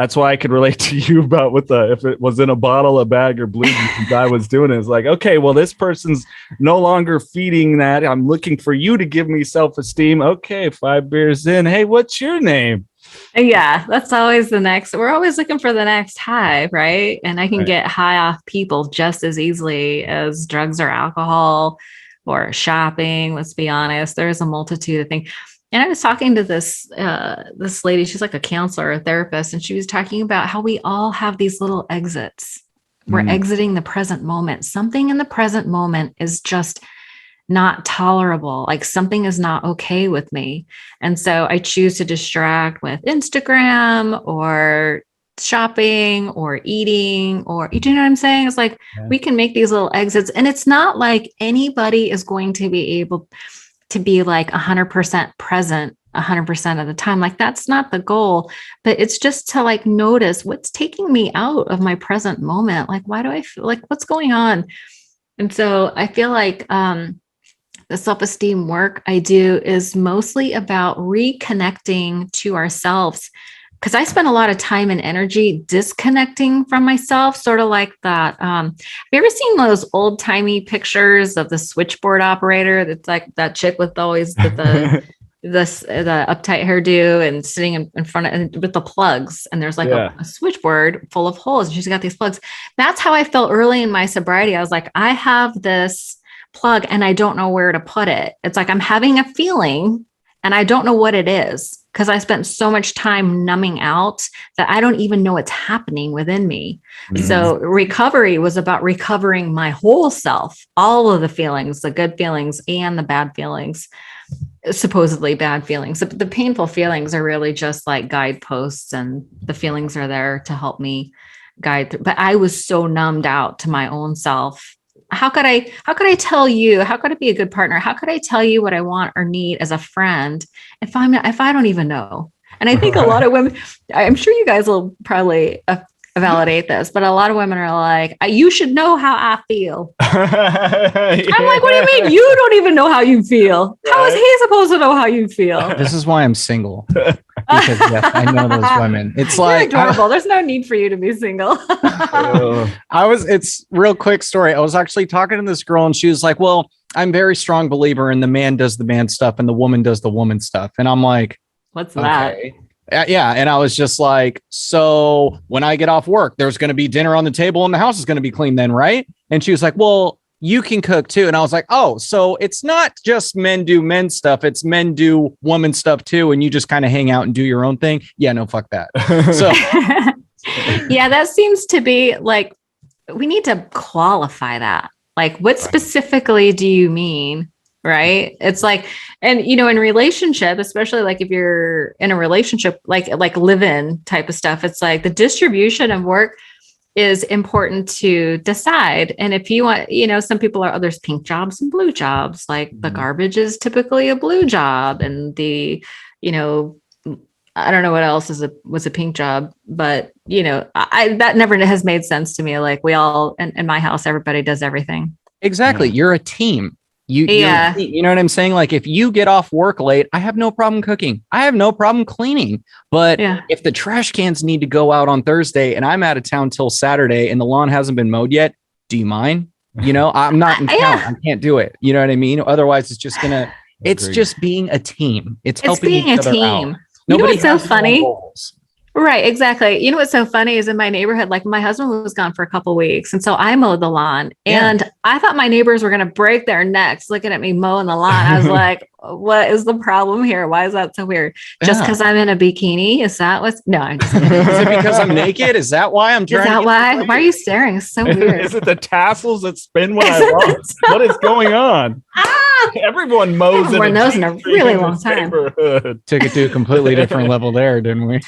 That's why I could relate to you about if it was in a bottle, a bag, or blue juice, the guy was doing it. It's like, okay, well, this person's no longer feeding that. I'm looking for you to give me self-esteem. Okay, 5 beers in. Hey, what's your name? Yeah, that's always the next. We're always looking for the next high, right? And I can get high off people just as easily as drugs or alcohol or shopping. Let's be honest. There's a multitude of things. And I was talking to this lady, she's like a counselor, a therapist, and she was talking about how we all have these little exits. We're exiting the present moment. Something in the present moment is just not tolerable. Like something is not okay with me. And so I choose to distract with Instagram or shopping or eating, or do you know what I'm saying? It's like we can make these little exits, and it's not like anybody is going to be able to be like 100% present 100% of the time. Like that's not the goal, but it's just to like notice what's taking me out of my present moment. Like, why do I feel like what's going on? And so I feel like the self-esteem work I do is mostly about reconnecting to ourselves, because I spend a lot of time and energy disconnecting from myself, sort of like that. Have you ever seen those old timey pictures of the switchboard operator? That's like that chick with always the uptight hairdo and sitting in front of and with the plugs. And there's like a switchboard full of holes. And she's got these plugs. That's how I felt early in my sobriety. I was like, I have this plug and I don't know where to put it. It's like I'm having a feeling and I don't know what it is, because I spent so much time numbing out that I don't even know what's happening within me. So recovery was about recovering my whole self, all of the feelings, the good feelings and the bad feelings, supposedly bad feelings. The painful feelings are really just like guideposts, and the feelings are there to help me guide through. But I was so numbed out to my own self. How could I tell you, how could I be a good partner? How could I tell you what I want or need as a friend if I don't even know? And I think a lot of women, I'm sure you guys will probably validate this, but a lot of women are like, you should know how I feel. I'm like, what do you mean? You don't even know how you feel. How is he supposed to know how you feel? This is why I'm single. Because yes, I know those women. It's like you're adorable. There's no need for you to be single. It's real quick story. I was actually talking to this girl and she was like, well, I'm very strong believer in the man does the man stuff and the woman does the woman stuff. And I'm like, what's that? Yeah. And I was just like, so when I get off work, there's going to be dinner on the table and the house is going to be clean then, right? And she was like, well, you can cook too. And I was like, oh, so it's not just men do men stuff. It's men do woman stuff too. And you just kind of hang out and do your own thing. Yeah, no, fuck that. So yeah, that seems to be like, we need to qualify that. Like, what specifically do you mean? Right. It's like, and in relationship, especially like if you're in a relationship, like live-in type of stuff, it's like the distribution of work is important to decide. And if you want, some people there's pink jobs and blue jobs, like the garbage is typically a blue job, and the, I don't know what else was a pink job, but that never has made sense to me. Like we all, in my house, everybody does everything. Exactly. You're a team. You know what I'm saying? Like if you get off work late, I have no problem cooking. I have no problem cleaning. But if the trash cans need to go out on Thursday and I'm out of town till Saturday and the lawn hasn't been mowed yet, do you mind? I'm not in town. I can't do it. You know what I mean? Otherwise, it's just just being a team. It's helping being a team. Nobody what's so funny? Right, exactly. What's so funny is in my neighborhood, like my husband was gone for a couple of weeks. And so I mowed the lawn and I thought my neighbors were going to break their necks looking at me mowing the lawn. I was like, what is the problem here? Why is that so weird? Just because I'm in a bikini? Is that what's, no, I'm just kidding. Is it because I'm naked? Is that why I'm trying? Is that why? Why are you staring? It's so weird. Is it the tassels that spin when I walk? What is going on? Everyone mows in those in a really long time. Took it to a completely different level there, didn't we?